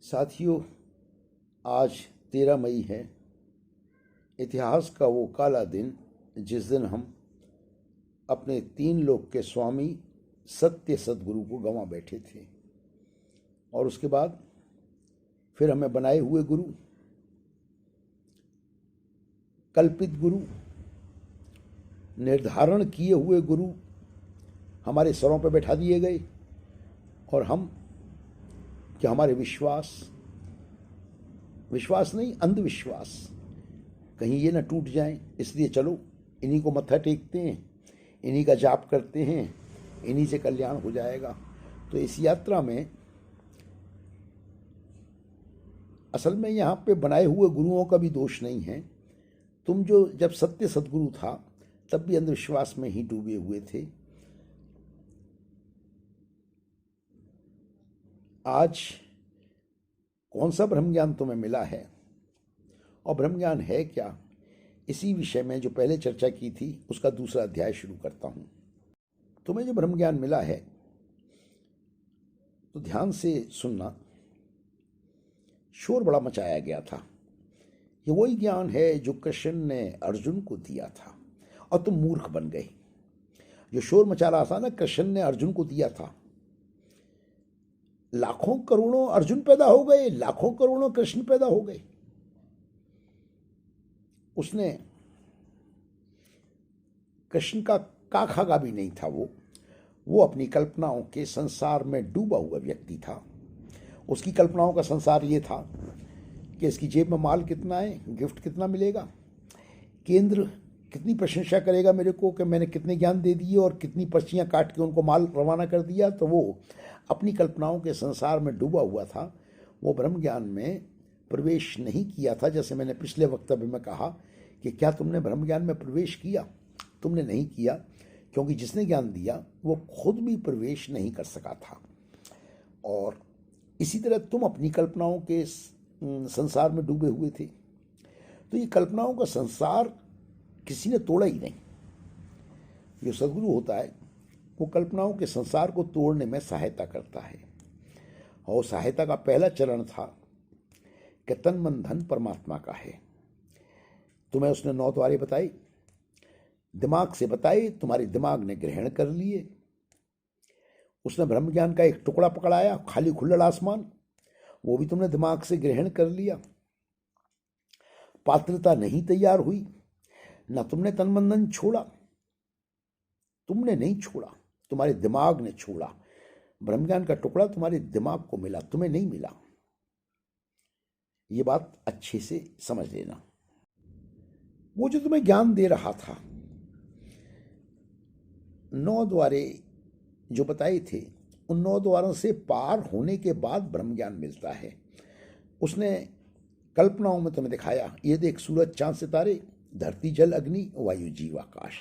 साथियों, आज 13 मई है। इतिहास का वो काला दिन जिस दिन हम अपने 3 लोक के स्वामी सत्य सद्गुरु को गंवा बैठे थे और उसके बाद फिर हमें बनाए हुए गुरु, कल्पित गुरु, निर्धारण किए हुए गुरु हमारे सरों पर बैठा दिए गए और हम कि हमारे विश्वास नहीं, अंधविश्वास कहीं ये ना टूट जाएं, इसलिए चलो इन्हीं को मत्था टेकते हैं, इन्हीं का जाप करते हैं, इन्हीं से कल्याण हो जाएगा। तो इस यात्रा में असल में यहाँ पे बनाए हुए गुरुओं का भी दोष नहीं है। तुम जो जब सत्य सद्गुरु था तब भी अंधविश्वास में ही डूबे हुए थे। आज कौन सा ब्रह्म ज्ञान तुम्हें मिला है और ब्रह्म ज्ञान है क्या, इसी विषय में जो पहले चर्चा की थी उसका दूसरा अध्याय शुरू करता हूं। तुम्हें जो ब्रह्म ज्ञान मिला है तो ध्यान से सुनना। शोर बड़ा मचाया गया था। ये वही ज्ञान है जो कृष्ण ने अर्जुन को दिया था और तुम मूर्ख बन गए। जो शोर मचा रहा था ना, कृष्ण ने अर्जुन को दिया था। लाखों करोड़ों अर्जुन पैदा हो गए, लाखों करोड़ों कृष्ण पैदा हो गए। उसने कृष्ण का खागा भी नहीं था। वो अपनी कल्पनाओं के संसार में डूबा हुआ व्यक्ति था। उसकी कल्पनाओं का संसार ये था कि इसकी जेब में माल कितना है, गिफ्ट कितना मिलेगा, केंद्र कितनी प्रशंसा करेगा मेरे को कि मैंने कितने ज्ञान दे दिए और कितनी पर्चियां काट के उनको माल रवाना कर दिया। तो वो अपनी कल्पनाओं के संसार में डूबा हुआ था। वो ब्रह्म ज्ञान में प्रवेश नहीं किया था। जैसे मैंने पिछले वक्तव्य में कहा कि क्या तुमने ब्रह्म ज्ञान में प्रवेश किया? तुमने नहीं किया, क्योंकि जिसने ज्ञान दिया वो खुद भी प्रवेश नहीं कर सका था। और इसी तरह तुम अपनी कल्पनाओं के संसार में डूबे हुए थे। तो ये कल्पनाओं का संसार किसी ने तोड़ा ही नहीं। जो सद्गुरु होता है वो कल्पनाओं के संसार को तोड़ने में सहायता करता है। और सहायता का पहला चरण था कि तन मन धन परमात्मा का है। तुम्हें उसने 9 द्वारे बताए, दिमाग से बताए, तुम्हारे दिमाग ने ग्रहण कर लिए। उसने ब्रह्म ज्ञान का एक टुकड़ा पकड़ाया, खाली खुल्लड़ आसमान, वो भी तुमने दिमाग से ग्रहण कर लिया। पात्रता नहीं तैयार हुई, ना तुमने तन मन धन छोड़ा। तुमने नहीं छोड़ा, तुम्हारे दिमाग ने छोड़ा। ब्रह्म ज्ञान का टुकड़ा तुम्हारे दिमाग को मिला, तुम्हें नहीं मिला। ये बात अच्छे से समझ लेना। वो जो तुम्हें ज्ञान दे रहा था, 9 द्वारे जो बताए थे, उन 9 द्वारों से पार होने के बाद ब्रह्म ज्ञान मिलता है। उसने कल्पनाओं में तुम्हें दिखाया, ये देख सूरज चांद सितारे, धरती जल अग्नि वायु जीव आकाश।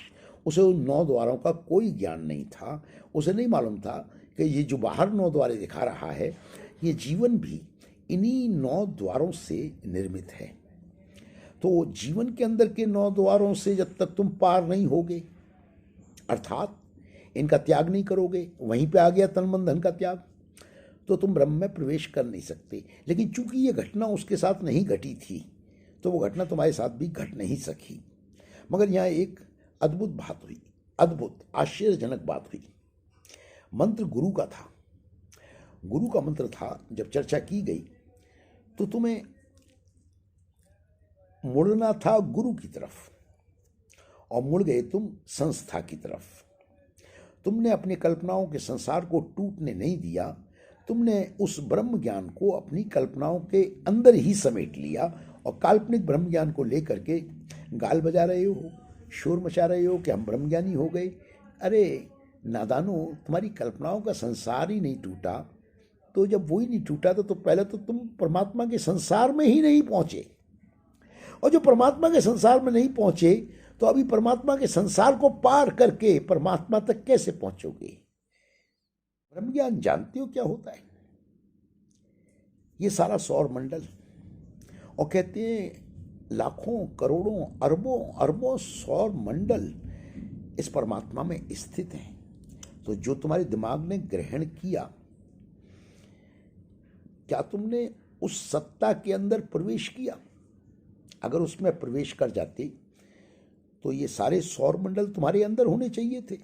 उसे उन 9 द्वारों का कोई ज्ञान नहीं था। उसे नहीं मालूम था कि ये जो बाहर 9 द्वारे दिखा रहा है, ये जीवन भी इन्हीं 9 द्वारों से निर्मित है। तो जीवन के अंदर के 9 द्वारों से जब तक तुम पार नहीं होगे, अर्थात इनका त्याग नहीं करोगे, वहीं पे आ गया तन मन धन का त्याग, तो तुम ब्रह्म में प्रवेश कर नहीं सकते। लेकिन चूंकि ये घटना उसके साथ नहीं घटी थी, तो वो घटना तुम्हारे साथ भी घट नहीं सकी। मगर यहाँ एक अद्भुत बात हुई, अद्भुत आश्चर्यजनक बात हुई। मंत्र गुरु का था। गुरु का मंत्र था। जब चर्चा की गई तो तुम्हें मुड़ना था गुरु की तरफ और मुड़ गए तुम संस्था की तरफ। तुमने अपनी कल्पनाओं के संसार को टूटने नहीं दिया। तुमने उस ब्रह्म ज्ञान को अपनी कल्पनाओं के अंदर ही समेट लिया और काल्पनिक ब्रह्म ज्ञान को लेकर के गाल बजा रहे हो, शोर मचा रहे हो कि हम ब्रह्मज्ञानी हो गए। अरे नादानो, तुम्हारी कल्पनाओं का संसार ही नहीं टूटा। तो जब वही नहीं टूटा तो पहले तो तुम परमात्मा के संसार में ही नहीं पहुंचे, और जो परमात्मा के संसार में नहीं पहुंचे तो अभी परमात्मा के संसार को पार करके परमात्मा तक कैसे पहुंचोगे? ब्रह्म ज्ञान जानते हो क्या होता है? ये सारा सौर मंडल, और कहते हैं लाखों करोड़ों अरबों अरबों सौर मंडल इस परमात्मा में स्थित हैं। तो जो तुम्हारे दिमाग ने ग्रहण किया, क्या तुमने उस सत्ता के अंदर प्रवेश किया। अगर उसमें प्रवेश कर जाते तो ये सारे सौर मंडल तुम्हारे अंदर होने चाहिए थे।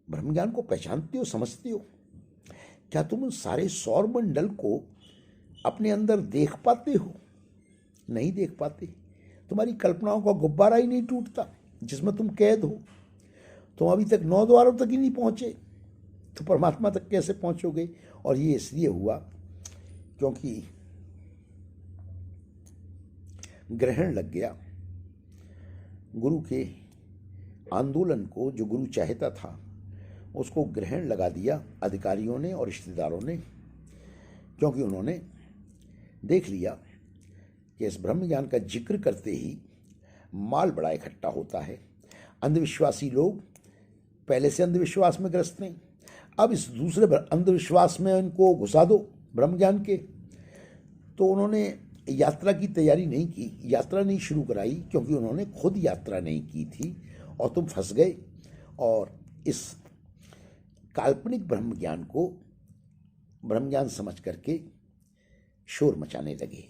ब्रह्म ज्ञान को पहचानते हो, समझते हो? क्या तुम उन सारे सौर मंडल को अपने अंदर देख पाते हो? नहीं देख पाते। तुम्हारी कल्पनाओं का गुब्बारा ही नहीं टूटता जिसमें तुम कैद हो। तुम अभी तक 9 द्वारों तक ही नहीं पहुंचे, तो परमात्मा तक कैसे पहुंचोगे? और ये इसलिए हुआ क्योंकि ग्रहण लग गया। गुरु के आंदोलन को, जो गुरु चाहता था, उसको ग्रहण लगा दिया अधिकारियों ने और रिश्तेदारों ने, क्योंकि उन्होंने देख लिया कि इस ब्रह्म ज्ञान का जिक्र करते ही माल बड़ा इकट्ठा होता है। अंधविश्वासी लोग पहले से अंधविश्वास में ग्रस्त हैं, अब इस दूसरे अंधविश्वास में इनको घुसा दो ब्रह्म ज्ञान के। तो उन्होंने यात्रा की तैयारी नहीं की, यात्रा नहीं शुरू कराई, क्योंकि उन्होंने खुद यात्रा नहीं की थी और तुम फंस गए और इस काल्पनिक ब्रह्म ज्ञान को ब्रह्म ज्ञान समझ करके शोर मचाने लगे।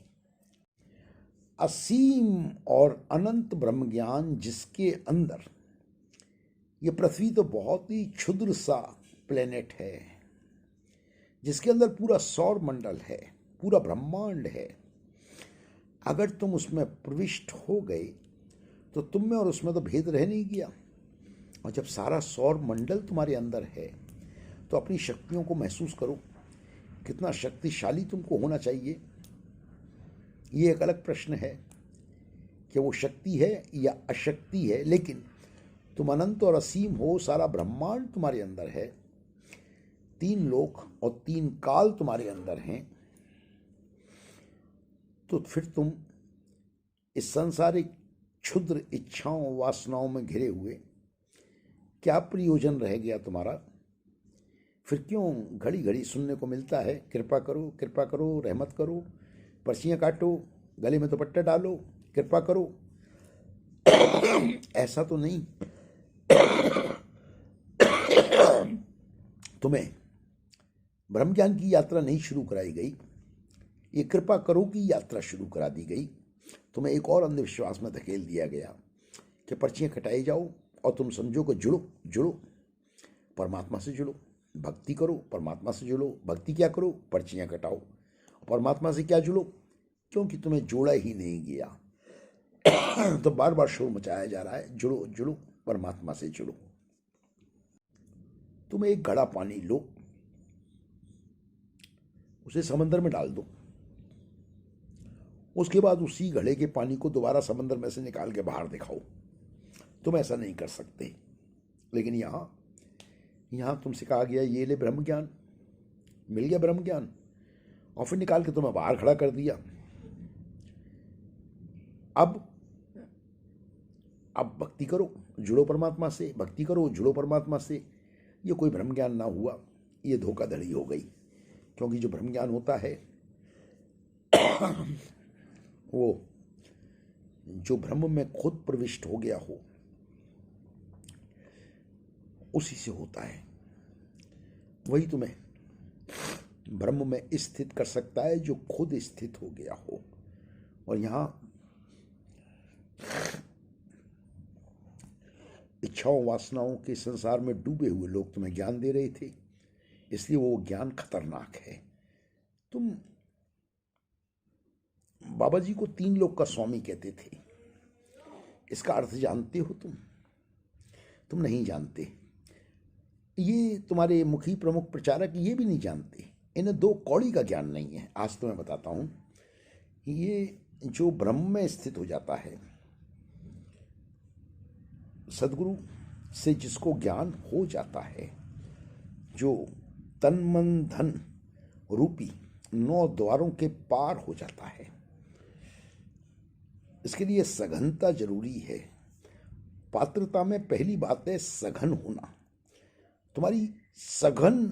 असीम और अनंत ब्रह्म ज्ञान जिसके अंदर, ये पृथ्वी तो बहुत ही क्षुद्र सा प्लेनेट है, जिसके अंदर पूरा सौर मंडल है, पूरा ब्रह्मांड है। अगर तुम उसमें प्रविष्ट हो गए तो तुम में और उसमें तो भेद रह नहीं गया। और जब सारा सौर मंडल तुम्हारे अंदर है तो अपनी शक्तियों को महसूस करो, कितना शक्तिशाली तुमको होना चाहिए। ये एक अलग प्रश्न है कि वो शक्ति है या अशक्ति है, लेकिन तुम अनंत और असीम हो, सारा ब्रह्मांड तुम्हारे अंदर है, 3 लोक और 3 काल तुम्हारे अंदर हैं। तो फिर तुम इस संसारिक क्षुद्र इच्छाओं वासनाओं में घिरे हुए क्या प्रयोजन रह गया तुम्हारा? फिर क्यों घड़ी घड़ी सुनने को मिलता है कृपा करो, कृपा करो, रहमत करो, पर्चियाँ काटो, गले में दुपट्टा डालो, कृपा करो? ऐसा तो नहीं। तुम्हें ब्रह्म ज्ञान की यात्रा नहीं शुरू कराई गई, ये कृपा करो की यात्रा शुरू करा दी गई। तुम्हें एक और अंधविश्वास में धकेल दिया गया कि पर्चियाँ कटाई जाओ और तुम समझो कि जुड़ो जुड़ो, परमात्मा से जुड़ो, भक्ति करो, परमात्मा से जुड़ो। भक्ति क्या करो? पर्चियाँ कटाओ। परमात्मा से क्या जुड़ो? क्योंकि तुम्हें जोड़ा ही नहीं गया तो बार बार शोर मचाया जा रहा है, जुड़ो जुड़ो, परमात्मा से जुड़ो। तुम एक घड़ा पानी लो, उसे समंदर में डाल दो, उसके बाद उसी घड़े के पानी को दोबारा समंदर में से निकाल के बाहर दिखाओ। तुम ऐसा नहीं कर सकते। लेकिन यहाँ तुमसे कहा गया ये ले ब्रह्म ज्ञान, मिल गया ब्रह्म ज्ञान, और फिर निकाल के तुम्हें बाहर खड़ा कर दिया। अब भक्ति करो, जुड़ो परमात्मा से, भक्ति करो, जुड़ो परमात्मा से। ये कोई ब्रह्म ज्ञान ना हुआ, ये धोखाधड़ी हो गई। क्योंकि जो ब्रह्म ज्ञान होता है वो जो ब्रह्म में खुद प्रविष्ट हो गया हो, उसी से होता है। वही तुम्हें ब्रह्म में स्थित कर सकता है जो खुद स्थित हो गया हो। और यहाँ इच्छाओं वासनाओं के संसार में डूबे हुए लोग तुम्हें ज्ञान दे रहे थे, इसलिए वो ज्ञान खतरनाक है। तुम बाबा जी को 3 लोक का स्वामी कहते थे, इसका अर्थ जानते हो तुम नहीं जानते। ये तुम्हारे मुखी प्रमुख प्रचारक ये भी नहीं जानते, इन्हें 2 कौड़ी का ज्ञान नहीं है। आज तो मैं बताता हूं, ये जो ब्रह्म में स्थित हो जाता है, सदगुरु से जिसको ज्ञान हो जाता है, जो तन मन धन रूपी 9 द्वारों के पार हो जाता है, इसके लिए सघनता जरूरी है। पात्रता में पहली बात है सघन होना। तुम्हारी सघन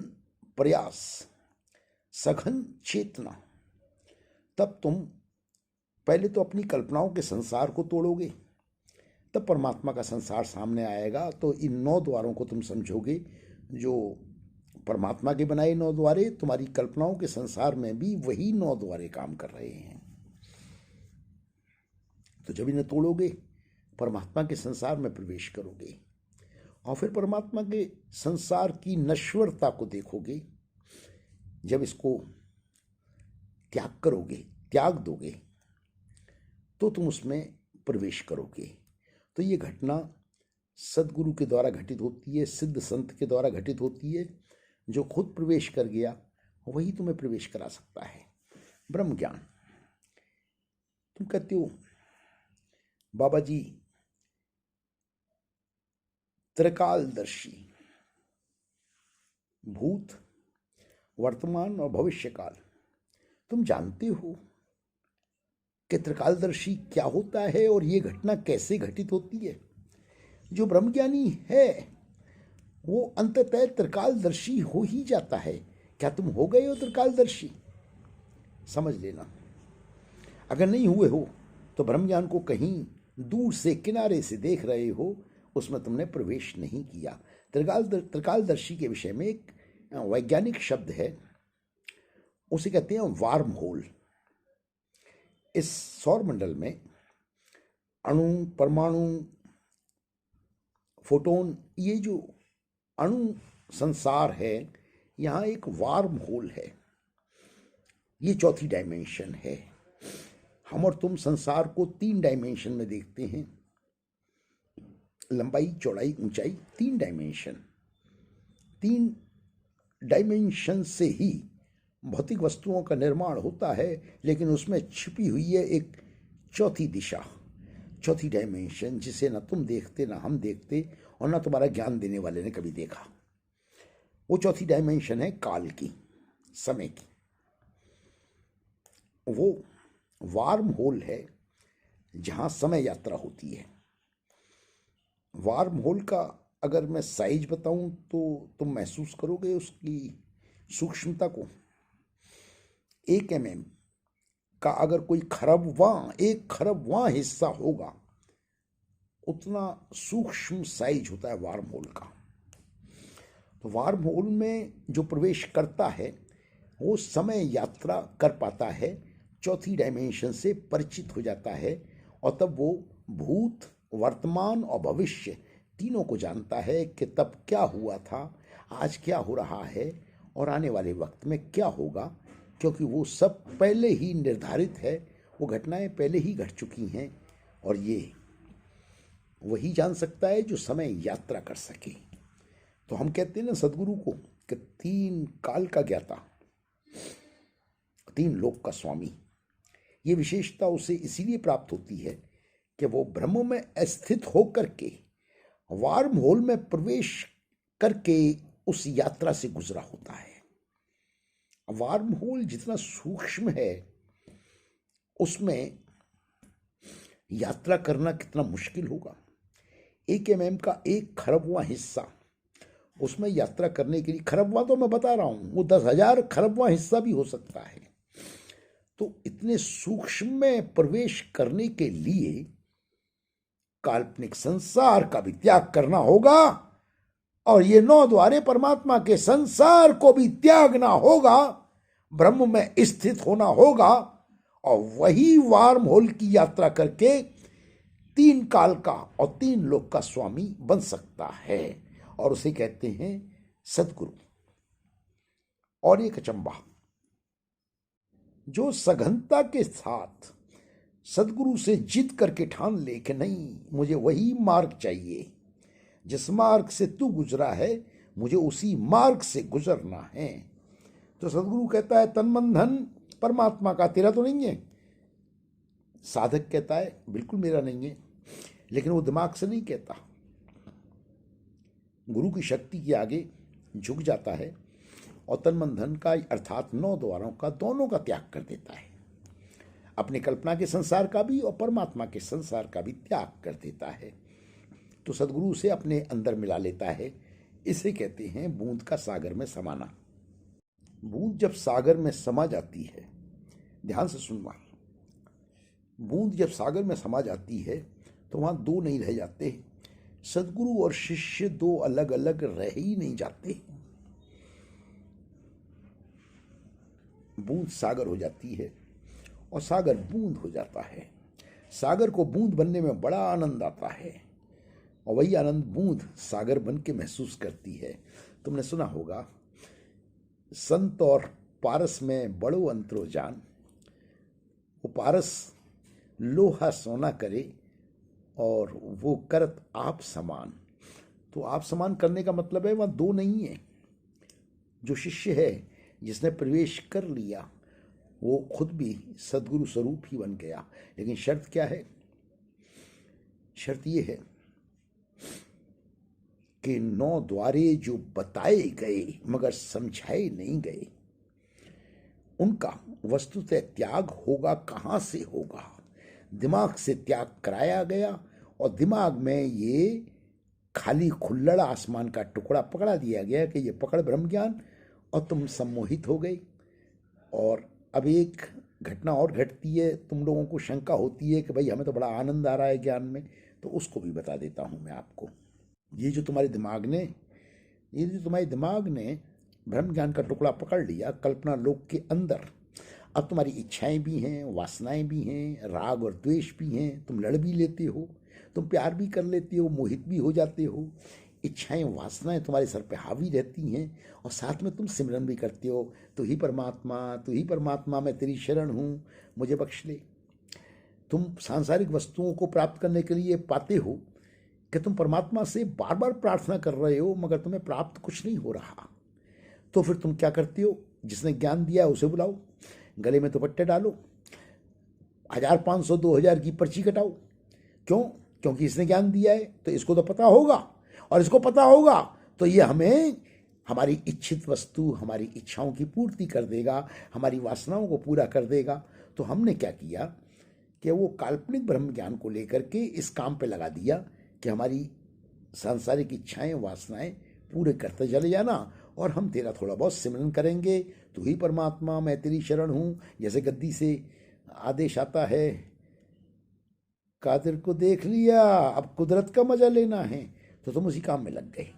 प्रयास, सघन चेतना, तब तुम पहले तो अपनी कल्पनाओं के संसार को तोड़ोगे, तब परमात्मा का संसार सामने आएगा। तो इन 9 द्वारों को तुम समझोगे जो परमात्मा के बनाए 9 द्वारे तुम्हारी कल्पनाओं के संसार में भी वही 9 द्वारे काम कर रहे हैं। तो जब इन्हें तोड़ोगे परमात्मा के संसार में प्रवेश करोगे और फिर परमात्मा के संसार की नश्वरता को देखोगे। जब इसको त्याग करोगे, त्याग दोगे, तो तुम उसमें प्रवेश करोगे। तो ये घटना सदगुरु के द्वारा घटित होती है, सिद्ध संत के द्वारा घटित होती है। जो खुद प्रवेश कर गया वही तुम्हें प्रवेश करा सकता है। ब्रह्म ज्ञान। तुम कहते हो बाबा जी त्रिकालदर्शी, भूत, वर्तमान और भविष्य काल। तुम जानते हो कि त्रिकालदर्शी क्या होता है और ये घटना कैसे घटित होती है? जो ब्रह्मज्ञानी है वो अंततः त्रिकालदर्शी हो ही जाता है। क्या तुम हो गए हो त्रिकालदर्शी? समझ लेना। अगर नहीं हुए हो तो ब्रह्मज्ञान को कहीं दूर से किनारे से देख रहे हो, उसमें तुमने प्रवेश नहीं किया। त्रिकालदर्शी के विषय में एक वैज्ञानिक शब्द है, उसे कहते हैं वार्म होल। इस सौरमंडल में अणु, परमाणु, फोटोन, ये जो अणु संसार है, यहाँ एक वार्म होल है। ये चौथी डायमेंशन है। हम और तुम संसार को 3 डायमेंशन में देखते हैं। लंबाई, चौड़ाई, ऊंचाई, 3 डायमेंशन। 3 डायमेंशन से ही भौतिक वस्तुओं का निर्माण होता है, लेकिन उसमें छिपी हुई है एक चौथी दिशा, चौथी डायमेंशन, जिसे ना तुम देखते, ना हम देखते और ना तुम्हारा ज्ञान देने वाले ने कभी देखा। वो चौथी डायमेंशन है काल की, समय की। वो वार्म होल है जहां समय यात्रा होती है। वार्म होल का अगर मैं साइज बताऊं तो तुम महसूस करोगे उसकी सूक्ष्मता को। 1 mm का अगर कोई एक खरबवां हिस्सा होगा, उतना सूक्ष्म साइज होता है वार्म होल का। तो वार्म होल में जो प्रवेश करता है वो समय यात्रा कर पाता है, चौथी डायमेंशन से परिचित हो जाता है, और तब वो भूत, वर्तमान और भविष्य तीनों को जानता है कि तब क्या हुआ था, आज क्या हो रहा है और आने वाले वक्त में क्या होगा, क्योंकि वो सब पहले ही निर्धारित है। वो घटनाएं पहले ही घट चुकी हैं और ये वही जान सकता है जो समय यात्रा कर सके। तो हम कहते हैं ना सदगुरु को कि 3 काल का ज्ञाता, 3 लोक का स्वामी। ये विशेषता उसे इसीलिए प्राप्त होती है कि वो ब्रह्म में स्थित होकर के वार्म होल में प्रवेश करके उस यात्रा से गुजरा होता है। वार्म होल जितना सूक्ष्म है उसमें यात्रा करना कितना मुश्किल होगा। 1 mm का 1 खरबवां हिस्सा, उसमें यात्रा करने के लिए, खरबवां तो मैं बता रहा हूं, वो 10,000 खरबवां हिस्सा भी हो सकता है। तो इतने सूक्ष्म में प्रवेश करने के लिए काल्पनिक संसार का भी त्याग करना होगा और ये 9 द्वारे परमात्मा के संसार को भी त्यागना होगा, ब्रह्म में स्थित होना होगा, और वही वार्म होल की यात्रा करके 3 काल का और 3 लोक का स्वामी बन सकता है, और उसे कहते हैं सदगुरु। और एक अचंबा, जो सघनता के साथ सदगुरु से जिद करके ठान ले कि नहीं, मुझे वही मार्ग चाहिए, जिस मार्ग से तू गुजरा है मुझे उसी मार्ग से गुजरना है। तो सदगुरु कहता है तन मन धन परमात्मा का, तेरा तो नहीं है। साधक कहता है बिल्कुल मेरा नहीं है, लेकिन वो दिमाग से नहीं कहता, गुरु की शक्ति के आगे झुक जाता है और तन मन धन का अर्थात 9 द्वारों का, दोनों का त्याग कर देता है। अपने कल्पना के संसार का भी और परमात्मा के संसार का भी त्याग कर देता है। तो सदगुरु से अपने अंदर मिला लेता है। इसे कहते हैं बूंद का सागर में समाना। बूंद जब सागर में समा जाती है, ध्यान से सुनना, बूंद जब सागर में समा जाती है तो वहां 2 नहीं रह जाते। सदगुरु और शिष्य 2 अलग अलग रह ही नहीं जाते। बूंद सागर हो जाती है और सागर बूंद हो जाता है। सागर को बूंद बनने में बड़ा आनंद आता है और वही आनंद बूंद सागर बन के महसूस करती है। तुमने सुना होगा, संत और पारस में बड़ो अंतरो जान। वो पारस लोहा सोना करे और वो करत आप समान। तो आप समान करने का मतलब है वहाँ दो नहीं है। जो शिष्य है, जिसने प्रवेश कर लिया, वो खुद भी सदगुरु स्वरूप ही बन गया। लेकिन शर्त क्या है? शर्त ये है कि 9 द्वारे जो बताए गए मगर समझाए नहीं गए, उनका वस्तुतः त्याग होगा। कहाँ से होगा? दिमाग से त्याग कराया गया और दिमाग में ये खाली खुल्लड़ आसमान का टुकड़ा पकड़ा दिया गया कि ये पकड़ ब्रह्म ज्ञान, और तुम सम्मोहित हो गए। और अब एक घटना और घटती है, तुम लोगों को शंका होती है कि भाई हमें तो बड़ा आनंद आ रहा है ज्ञान में, तो उसको भी बता देता हूँ मैं आपको। ये जो तुम्हारे दिमाग ने ब्रह्म ज्ञान का टुकड़ा पकड़ लिया कल्पना लोक के अंदर, अब तुम्हारी इच्छाएं भी हैं, वासनाएं भी हैं, राग और द्वेष भी हैं। तुम लड़ भी लेते हो, तुम प्यार भी कर लेते हो, मोहित भी हो जाते हो। इच्छाएं वासनाएं तुम्हारे सर पे हावी रहती हैं और साथ में तुम सिमरन भी करते हो, तू ही परमात्मा, मैं तेरी शरण हूँ, मुझे बख्श ले। तुम सांसारिक वस्तुओं को प्राप्त करने के लिए पाते हो कि तुम परमात्मा से बार बार प्रार्थना कर रहे हो मगर तुम्हें प्राप्त कुछ नहीं हो रहा। तो फिर तुम क्या करते हो? जिसने ज्ञान दिया उसे बुलाओ, गले में दुपट्टे डालो, 1000, 500, 2000 की पर्ची कटाओ। क्यों? क्योंकि इसने ज्ञान दिया है तो इसको तो पता होगा, और इसको पता होगा तो ये हमें हमारी इच्छित वस्तु, हमारी इच्छाओं की पूर्ति कर देगा, हमारी वासनाओं को पूरा कर देगा। तो हमने क्या किया कि वो काल्पनिक ब्रह्म ज्ञान को लेकर के इस काम पे लगा दिया कि हमारी सांसारिक इच्छाएं, वासनाएं पूरे करते चले जाना और हम तेरा थोड़ा बहुत सिमरन करेंगे, तू ही परमात्मा, मैं तेरी शरण हूँ। जैसे गद्दी से आदेश आता है, कादिर को देख लिया, अब कुदरत का मजा लेना है, तो तुम उसी काम में लग गए।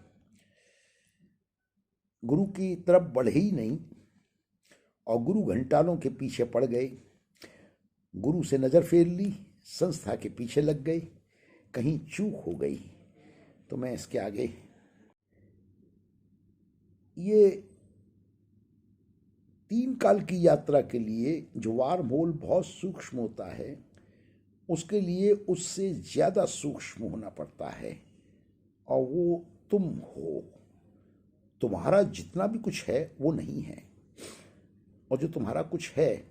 गुरु की तरफ बढ़े ही नहीं और गुरु घंटालों के पीछे पड़ गए। गुरु से नज़र फेर ली, संस्था के पीछे लग गए, कहीं चूक हो गई। तो मैं इसके आगे, ये 3 काल की यात्रा के लिए जो वार्म होल बहुत सूक्ष्म होता है, उसके लिए उससे ज़्यादा सूक्ष्म होना पड़ता है, और वो तुम हो। तुम्हारा जितना भी कुछ है वो नहीं है, और जो तुम्हारा कुछ है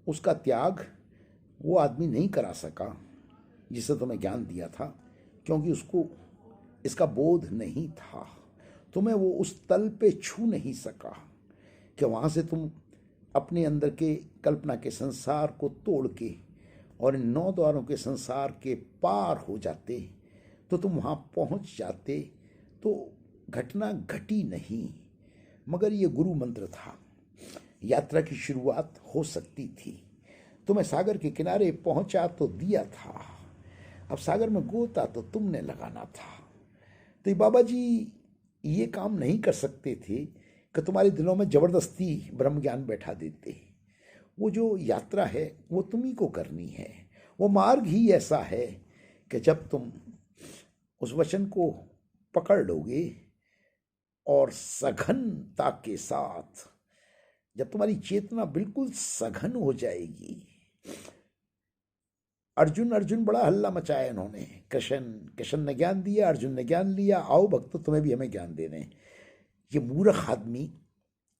उसका त्याग वो आदमी नहीं करा सका जिसे तुम्हें ज्ञान दिया था, क्योंकि उसको इसका बोध नहीं था। तुम्हें वो उस तल पे छू नहीं सका कि वहाँ से तुम अपने अंदर के कल्पना के संसार को तोड़ के और इन 9 द्वारों के संसार के पार हो जाते, तो तुम वहाँ पहुँच जाते। तो घटना घटी नहीं, मगर ये गुरु मंत्र था। यात्रा की शुरुआत हो सकती थी। तो मैं सागर के किनारे पहुँचा तो दिया था, अब सागर में गोता तो तुमने लगाना था। तो ये बाबा जी ये काम नहीं कर सकते थे कि तुम्हारे दिलों में ज़बरदस्ती ब्रह्म ज्ञान बैठा देते। वो जो यात्रा है वो तुम ही को करनी है। वो मार्ग ही ऐसा है कि जब तुम उस वचन को पकड़ लोगे और सघनता के साथ, जब तुम्हारी चेतना बिल्कुल सघन हो जाएगी। अर्जुन बड़ा हल्ला मचाया इन्होंने, कृष्ण ने ज्ञान दिया, अर्जुन ने ज्ञान लिया, आओ भक्तों तुम्हें भी हमें ज्ञान दे दें। ये मूर्ख आदमी,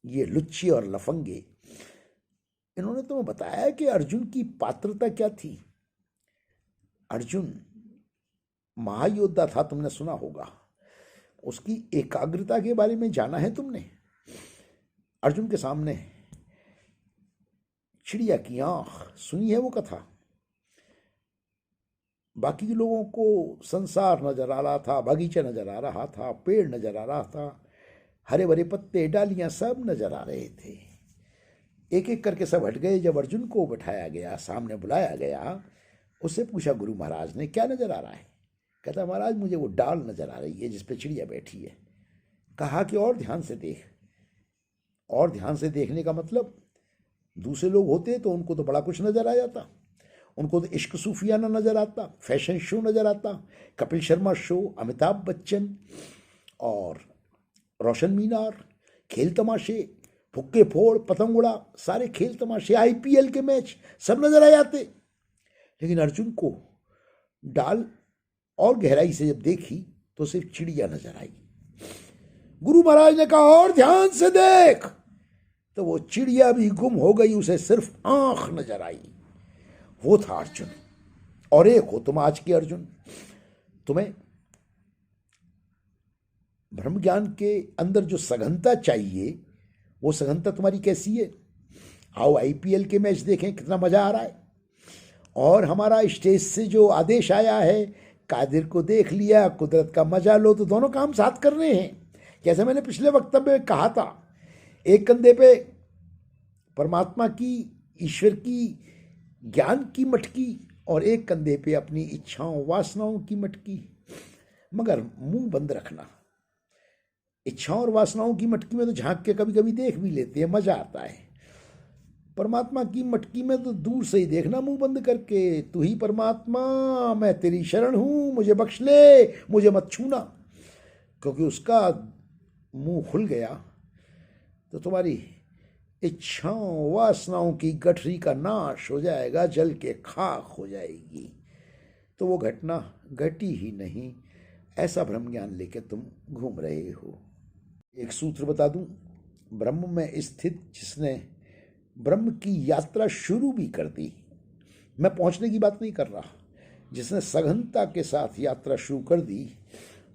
ये लुच्चे और लफंगे, इन्होंने तुम्हें बताया कि अर्जुन की पात्रता क्या थी। अर्जुन महायोद्धा था, तुमने सुना होगा। उसकी एकाग्रता के बारे में जाना है तुमने। अर्जुन के सामने चिड़िया की आंख, सुनी है वो कथा। बाकी लोगों को संसार नजर आ रहा था, बगीचा नजर आ रहा था, पेड़ नजर आ रहा था, हरे भरे पत्ते, डालियां सब नजर आ रहे थे। एक एक करके सब हट गए। जब अर्जुन को बैठाया गया, सामने बुलाया गया, उससे पूछा गुरु महाराज ने, क्या नजर आ रहा है? कहता महाराज मुझे वो डाल नजर आ रही है जिस पे चिड़िया बैठी है। कहा कि और ध्यान से देख। और ध्यान से देखने का मतलब दूसरे लोग होते तो उनको तो बड़ा कुछ नजर आ जाता, उनको तो इश्क सूफियाना नजर आता, फैशन शो नजर आता, कपिल शर्मा शो, अमिताभ बच्चन और रोशन मीनार, खेल तमाशे, फुक्के फोड़, पतंग उड़ा, सारे खेल तमाशे, आईपीएल के मैच सब नजर आ जाते। लेकिन अर्जुन को डाल और गहराई से जब देखी तो सिर्फ चिड़िया नजर आई। गुरु महाराज ने कहा और ध्यान से देख, तो वो चिड़िया भी गुम हो गई, उसे सिर्फ आंख नजर आई। वो था अर्जुन। और एक हो तुम आज के अर्जुन। तुम्हें ब्रह्म ज्ञान के अंदर जो सघनता चाहिए वो सघनता तुम्हारी कैसी है? आओ आईपीएल के मैच देखें, कितना मजा आ रहा है। और हमारा स्टेज से जो आदेश आया है, कादिर को देख लिया, कुदरत का मजा लो, तो दोनों काम साथ कर रहे हैं। जैसे मैंने पिछले वक्तव्य में कहा था, एक कंधे पे परमात्मा की, ईश्वर की, ज्ञान की मटकी और एक कंधे पे अपनी इच्छाओं वासनाओं की मटकी। मगर मुंह बंद रखना। इच्छाओं और वासनाओं की मटकी में तो झांक के कभी कभी देख भी लेते हैं, मजा आता है। परमात्मा की मटकी में तो दूर से ही देखना, मुंह बंद करके, तू ही परमात्मा, मैं तेरी शरण हूं, मुझे बख्श ले, मुझे मत छूना। क्योंकि उसका मुंह खुल गया तो तुम्हारी इच्छाओं वासनाओं की गठरी का नाश हो जाएगा, जल के खाक हो जाएगी। तो वो घटना घटी ही नहीं, ऐसा ब्रह्म ज्ञान लेके तुम घूम रहे हो। एक सूत्र बता दूं, ब्रह्म में स्थित जिसने ब्रह्म की यात्रा शुरू भी कर दी, मैं पहुंचने की बात नहीं कर रहा, जिसने सघनता के साथ यात्रा शुरू कर दी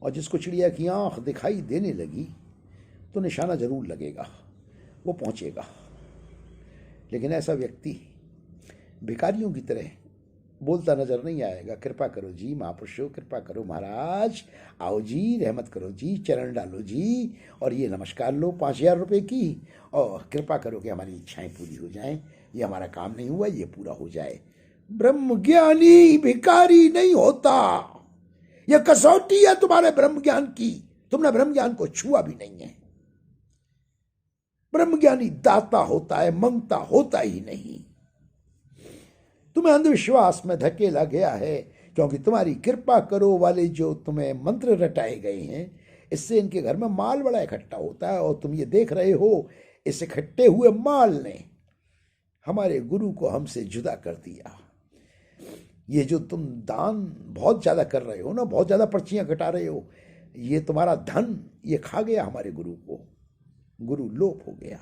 और जिसको चिड़िया की आंख दिखाई देने लगी, तो निशाना जरूर लगेगा, वो पहुंचेगा। लेकिन ऐसा व्यक्ति भिखारियों की तरह बोलता नजर नहीं आएगा, कृपा करो जी महापुरुषों, कृपा करो महाराज, आओ जी, रहमत करो जी, चरण डालो जी, और ये नमस्कार लो 5,000 रुपये की, और कृपा करो कि हमारी इच्छाएं पूरी हो जाएं, ये हमारा काम नहीं हुआ, ये पूरा हो जाए। ब्रह्म ज्ञानी भिखारी नहीं होता। यह कसौटी है तुम्हारे ब्रह्म ज्ञान की, तुमने ब्रह्म ज्ञान को छुआ भी नहीं है। ब्रह्म ज्ञानी दाता होता है, मंगता होता ही नहीं। तुम्हें अंधविश्वास में धकेला गया है, क्योंकि तुम्हारी कृपा करो वाले जो तुम्हें मंत्र रटाए गए हैं, इससे इनके घर में माल बड़ा इकट्ठा होता है, और तुम ये देख रहे हो इस इकट्ठे हुए माल ने हमारे गुरु को हमसे जुदा कर दिया। ये जो तुम दान बहुत ज्यादा कर रहे हो ना, बहुत ज्यादा पर्चियां कटा रहे हो, ये तुम्हारा धन ये खा गया हमारे गुरु को, गुरु लोप हो गया।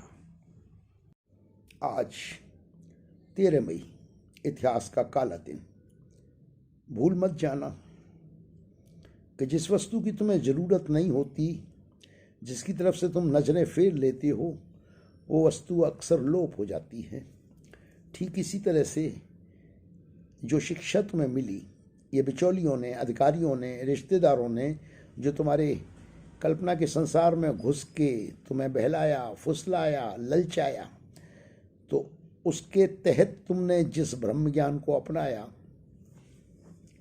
आज 13 मई, इतिहास का काला दिन। भूल मत जाना कि जिस वस्तु की तुम्हें जरूरत नहीं होती, जिसकी तरफ से तुम नजरें फेर लेते हो, वो वस्तु अक्सर लोप हो जाती है। ठीक इसी तरह से जो शिक्षा तुम्हें मिली, ये बिचौलियों ने, अधिकारियों ने, रिश्तेदारों ने जो तुम्हारे कल्पना के संसार में घुस के तुम्हें बहलाया, फुसलाया, ललचाया, तो उसके तहत तुमने जिस ब्रह्म ज्ञान को अपनाया,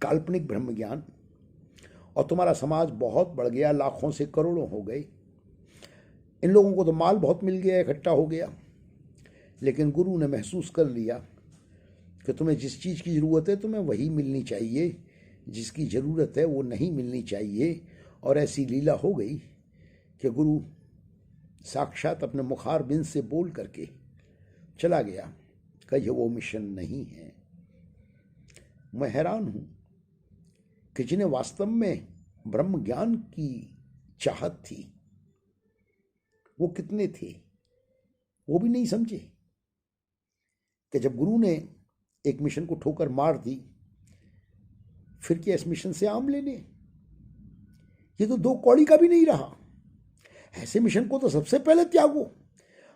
काल्पनिक ब्रह्म ज्ञान, और तुम्हारा समाज बहुत बढ़ गया, लाखों से करोड़ों हो गए। इन लोगों को तो माल बहुत मिल गया, इकट्ठा हो गया, लेकिन गुरु ने महसूस कर लिया कि तुम्हें जिस चीज़ की ज़रूरत है तुम्हें वही मिलनी चाहिए, जिसकी ज़रूरत है वो नहीं मिलनी चाहिए। और ऐसी लीला हो गई कि गुरु साक्षात अपने मुखार बिंद से बोल करके चला गया कि यह वो मिशन नहीं है। मैं हैरान हूं कि जिन्हें वास्तव में ब्रह्म ज्ञान की चाहत थी, वो कितने थे, वो भी नहीं समझे कि जब गुरु ने एक मिशन को ठोकर मार दी, फिर क्या इस मिशन से आम लेने? ये तो 2 कौड़ी का भी नहीं रहा। ऐसे मिशन को तो सबसे पहले त्यागो।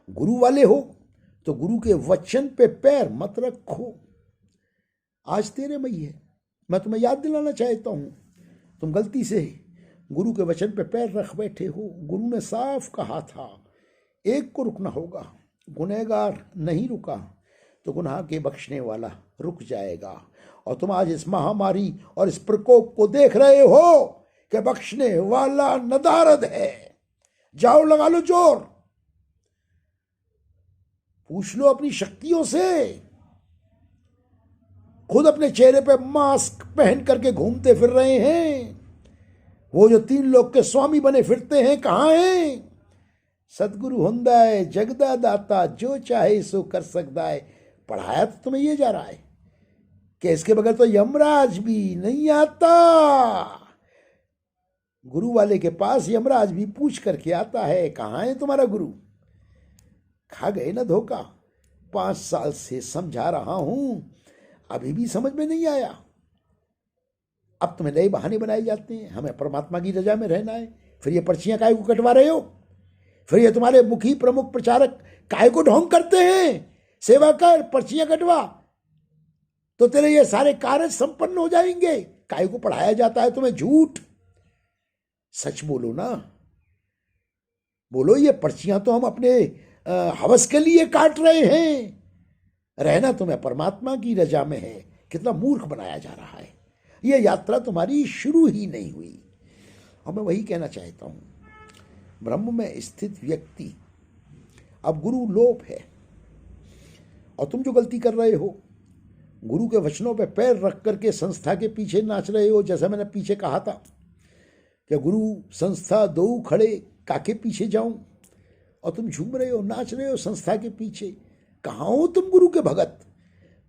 गुरु वाले हो तो गुरु के वचन पे पैर मत रखो। आज 13 मई है, मैं तुम्हें याद दिलाना चाहता हूं, तुम गलती से गुरु के वचन पे पैर रख बैठे हो। गुरु ने साफ कहा था, एक को रुकना होगा। गुनहगार नहीं रुका तो गुनाह के बख्शने वाला रुक जाएगा। और तुम आज इस महामारी और इस प्रकोप को देख रहे हो कि बख्शने वाला नदारद है। जाओ लगा लो जोर। पूछ लो अपनी शक्तियों से। खुद अपने चेहरे पे मास्क पहन करके घूमते फिर रहे हैं। वो जो 3 लोक के स्वामी बने फिरते हैं, कहां हैं? सतगुरु हुंदा है जगदा दाता, जो चाहे सो कर सकता है। पढ़ाया तो तुम्हें ये जा रहा है कि इसके बगैर तो यमराज भी नहीं आता। गुरु वाले के पास यमराज भी पूछ करके आता है, कहां है तुम्हारा गुरु? खा गए ना धोखा। 5 साल से समझा रहा हूं, अभी भी समझ में नहीं आया। अब तुम्हें नए बहाने बनाए जाते हैं, हमें परमात्मा की रजा में रहना है। फिर ये पर्चियां काहे को कटवा रहे हो? फिर ये तुम्हारे मुखी प्रमुख प्रचारक काहे को ढोंग करते हैं? सेवा कर, पर्चियां कटवा, तो तेरे ये सारे कार्य संपन्न हो जाएंगे। काहे को पढ़ाया जाता है तुम्हें झूठ? सच बोलो ना। बोलो, ये पर्चियां तो हम अपने हवस के लिए काट रहे हैं। रहना तुम्हें परमात्मा की रजा में है। कितना मूर्ख बनाया जा रहा है। ये यात्रा तुम्हारी शुरू ही नहीं हुई। और मैं वही कहना चाहता हूं, ब्रह्म में स्थित व्यक्ति, अब गुरु लोप है और तुम जो गलती कर रहे हो, गुरु के वचनों पे पैर रख करके संस्था के पीछे नाच रहे हो। जैसा मैंने पीछे कहा था कि गुरु संस्था दो खड़े काके पीछे जाऊं, और तुम झूम रहे हो, नाच रहे हो संस्था के पीछे। कहाँ हो तुम गुरु के भगत?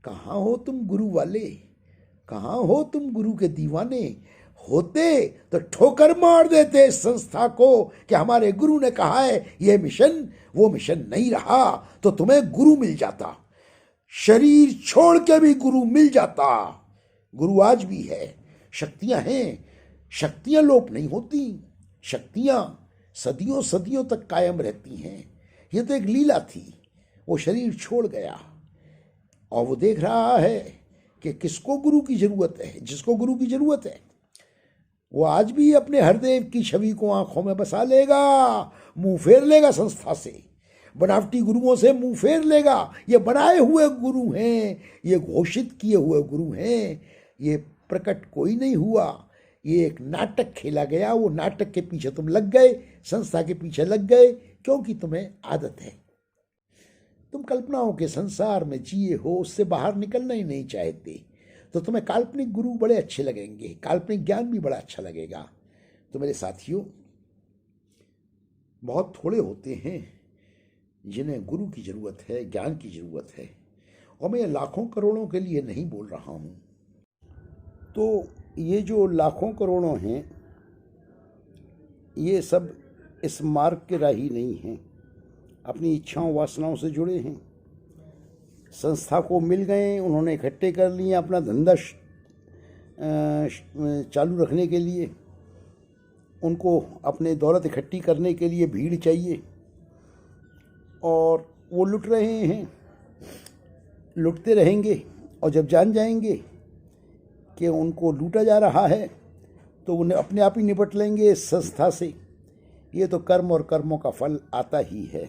कहाँ हो तुम गुरु वाले? कहाँ हो तुम गुरु के दीवाने? होते तो ठोकर मार देते इस संस्था को कि हमारे गुरु ने कहा है ये मिशन वो मिशन नहीं रहा, तो तुम्हें गुरु मिल जाता। शरीर छोड़ के भी गुरु मिल जाता। गुरु आज भी है, शक्तियां हैं, शक्तियां लोप नहीं होती। शक्तियां सदियों सदियों तक कायम रहती हैं। ये तो एक लीला थी। वो शरीर छोड़ गया और वो देख रहा है कि किसको गुरु की जरूरत है। जिसको गुरु की जरूरत है वो आज भी अपने हरदेव की छवि को आंखों में बसा लेगा, मुंह फेर लेगा संस्था से, बनावटी गुरुओं से मुंह फेर लेगा। ये बनाए हुए गुरु हैं, ये घोषित किए हुए गुरु हैं। ये प्रकट कोई नहीं हुआ, ये एक नाटक खेला गया। वो नाटक के पीछे तुम लग गए, संस्था के पीछे लग गए, क्योंकि तुम्हें आदत है। तुम कल्पनाओं के संसार में जिए हो, उससे बाहर निकलना ही नहीं चाहते। तो तुम्हें काल्पनिक गुरु बड़े अच्छे लगेंगे, काल्पनिक ज्ञान भी बड़ा अच्छा लगेगा। तो मेरे साथियों, बहुत थोड़े होते हैं जिन्हें गुरु की जरूरत है, ज्ञान की जरूरत है। और मैं लाखों करोड़ों के लिए नहीं बोल रहा हूं। तो ये जो लाखों करोड़ों हैं, ये सब इस मार्ग के राही नहीं हैं, अपनी इच्छाओं वासनाओं से जुड़े हैं। संस्था को मिल गए, उन्होंने इकट्ठे कर लिए अपना धंधा चालू रखने के लिए। उनको अपने दौलत इकट्ठी करने के लिए भीड़ चाहिए और वो लुट रहे हैं, लुटते रहेंगे। और जब जान जाएंगे कि उनको लूटा जा रहा है तो उन्हें अपने आप ही निपट लेंगे इस संस्था से। ये तो कर्म और कर्मों का फल आता ही है।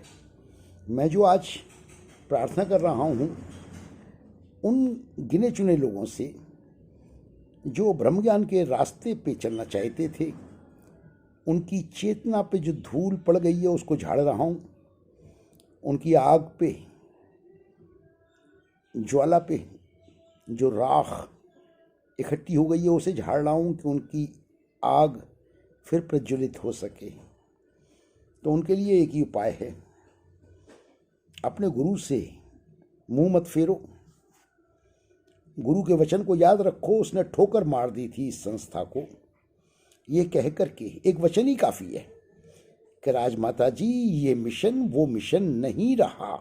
मैं जो आज प्रार्थना कर रहा हूँ उन गिने चुने लोगों से जो ब्रह्म ज्ञान के रास्ते पे चलना चाहते थे, उनकी चेतना पे जो धूल पड़ गई है उसको झाड़ रहा हूँ। उनकी आग पे, ज्वाला पे जो राख इकट्ठी हो गई है उसे झाड़ रहा हूँ कि उनकी आग फिर प्रज्वलित हो सके। तो उनके लिए एक ही उपाय है, अपने गुरु से मुंह मत फेरो। गुरु के वचन को याद रखो, उसने ठोकर मार दी थी इस संस्था को। ये कह करके एक वचन ही काफ़ी है कि राजमाता जी ये मिशन वो मिशन नहीं रहा।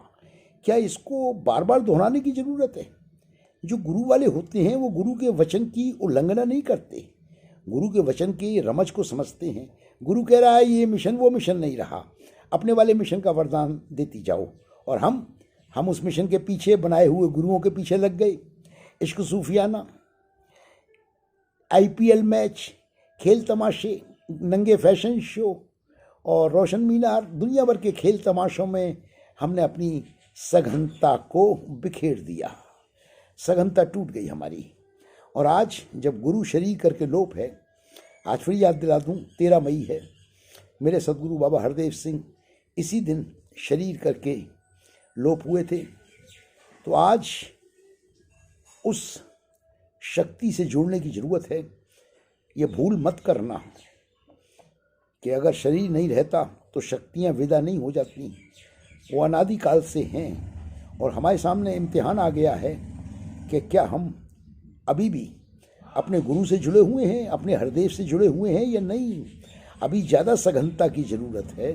क्या इसको बार बार दोहराने की ज़रूरत है? जो गुरु वाले होते हैं वो गुरु के वचन की उल्लंघना नहीं करते, गुरु के वचन की रमज को समझते हैं। गुरु कह रहा है ये मिशन वो मिशन नहीं रहा, अपने वाले मिशन का वरदान देती जाओ। और हम उस मिशन के पीछे, बनाए हुए गुरुओं के पीछे लग गए। इश्क सूफियाना, IPL मैच, खेल तमाशे, नंगे फैशन शो और रोशन मीनार, दुनिया भर के खेल तमाशों में हमने अपनी सघनता को बिखेर दिया। सघनता टूट गई हमारी। और आज जब गुरु शरीर करके लोप है, आज फिर याद दिला दूं, 13 मई है। मेरे सदगुरु बाबा हरदेव सिंह इसी दिन शरीर करके लोप हुए थे। तो आज उस शक्ति से जुड़ने की जरूरत है। ये भूल मत करना कि अगर शरीर नहीं रहता तो शक्तियां विदा नहीं हो जाती, वो अनादिकाल से हैं। और हमारे सामने इम्तिहान आ गया है कि क्या हम अभी भी अपने गुरु से जुड़े हुए हैं, अपने हरदेव से जुड़े हुए हैं या नहीं। अभी ज़्यादा सघनता की ज़रूरत है।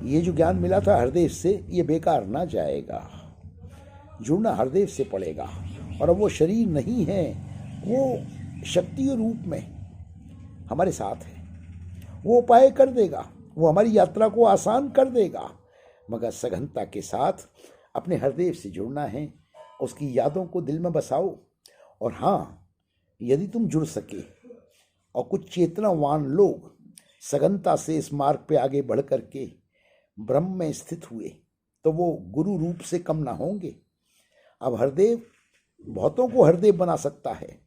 ये जो ज्ञान मिला था हरदेव से, ये बेकार ना जाएगा। जुड़ना हरदेव से पड़ेगा। और अब वो शरीर नहीं है, वो शक्ति के रूप में हमारे साथ है। वो उपाय कर देगा, वो हमारी यात्रा को आसान कर देगा, मगर सघनता के साथ अपने हरदेव से जुड़ना है। उसकी यादों को दिल में बसाओ। और हाँ, यदि तुम जुड़ सके और कुछ चेतनावान लोग सघनता से इस मार्ग पे आगे बढ़ करके ब्रह्म में स्थित हुए, तो वो गुरु रूप से कम ना होंगे। अब हरदेव बहुतों को हरदेव बना सकता है,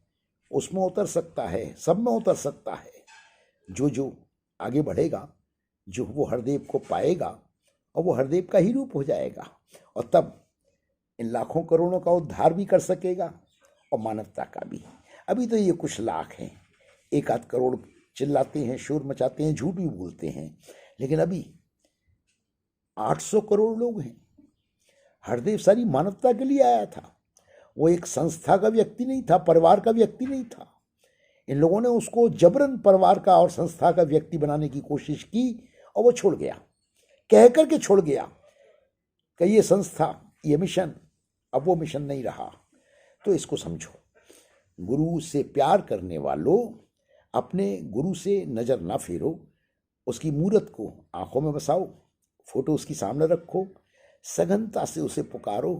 उसमें उतर सकता है, सब में उतर सकता है। जो आगे बढ़ेगा, जो वो हरदेव को पाएगा, और वो हरदेव का ही रूप हो जाएगा। और तब इन लाखों करोड़ों का उद्धार भी कर सकेगा और मानवता का भी। अभी तो ये कुछ लाख हैं, 1-8 करोड़ चिल्लाते हैं, शोर मचाते हैं, झूठ भी बोलते हैं, लेकिन अभी 800 करोड़ लोग हैं। हरदेव सारी मानवता के लिए आया था। वो एक संस्था का व्यक्ति नहीं था, परिवार का व्यक्ति नहीं था। इन लोगों ने उसको जबरन परिवार का और संस्था का व्यक्ति बनाने की कोशिश की, और वो छोड़ गया, कह करके छोड़ गया कि ये संस्था, ये मिशन, अब वो मिशन नहीं रहा। तो इसको समझो, गुरु से प्यार करने वालों, अपने गुरु से नजर ना फेरो, उसकी मूर्त को आंखों में बसाओ, फोटो उसकी सामने रखो, सघनता से उसे पुकारो,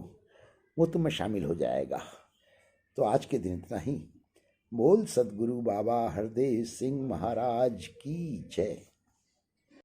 वो तुम्हें शामिल हो जाएगा। तो आज के दिन इतना ही। बोल सद्गुरु बाबा हरदेव सिंह महाराज की जय।